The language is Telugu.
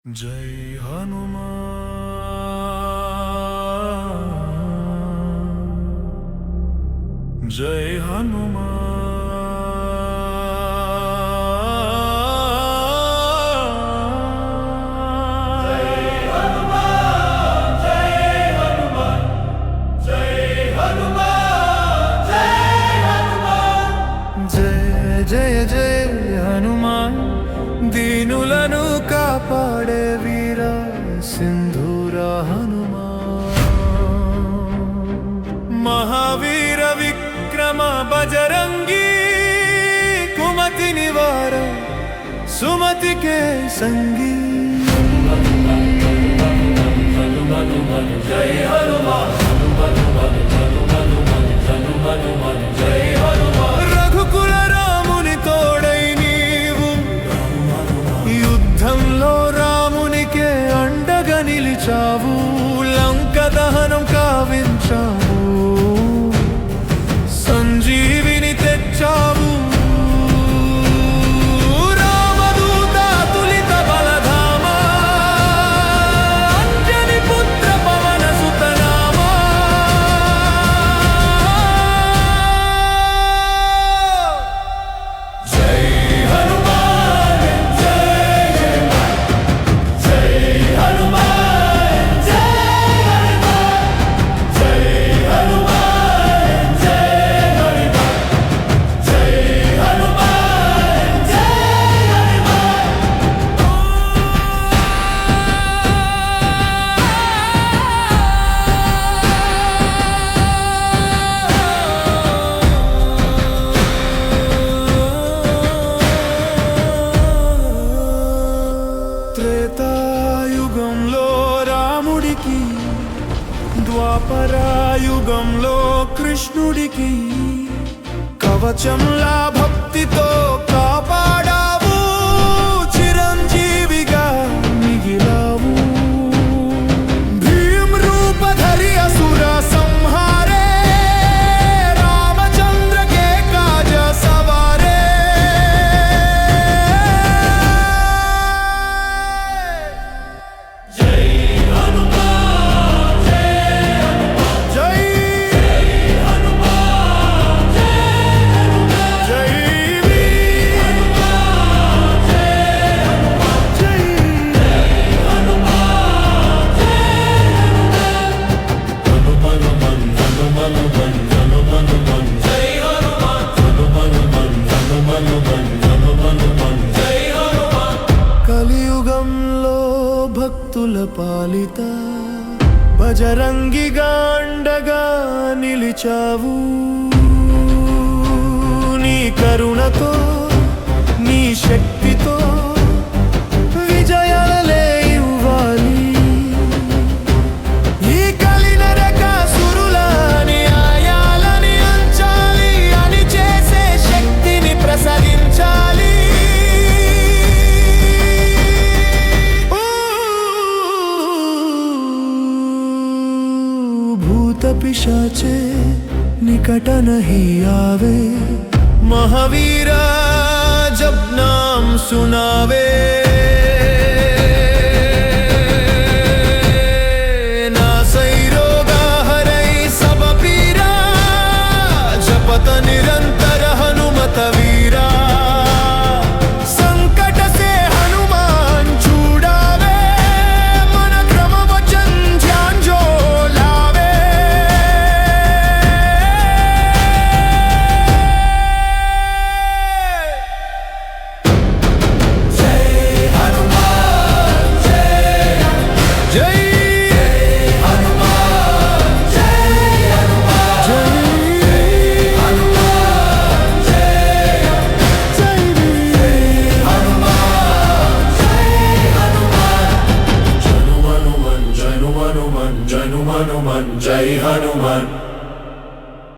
जय हनुमान जय हनुमान जय जय हनुमान दीनुలను కాపాడే వీర సింధూర హనుమాన్ महावीर विक्रम बजरंगी कुमति निवार सुमति के संगी जय हनुमान जय हनुमान रघुकुल रामुनि तोडै नीवु युद्धंलो रामुनिके अंडगा निलिचावु లంక దహనం కావించావు సంజీవిని తెచ్చావు రామదూత తులిత బలధామ అంజని పుత్ర పవన సుత నామ జై హనుమాన్ జై హనుమాన్ త్రేతాయుగంలో రాముడికి ద్వాపరాయుగంలో కృష్ణుడికి కవచంలా భక్తితో కాపాడావు చిరంజీవిగా మిగిలావు భీమ్ రూపధరి అసుర సంహారే రామచంద్ర కే కాజ సవారే కలియుగంలో భక్తుల పాలిత బజరంగిగా అండగా నిలిచావు నీ కరుణతో నీ శక్తితో విజయాలే ఇవ్వాలి ఈ కలినరక సురులని ఆయాలని అంచాలి అని చేసే శక్తిని ప్రసాదించాలి भूत पिशाचे निकट नहीं आवे महावीरा जब नाम सुनावे।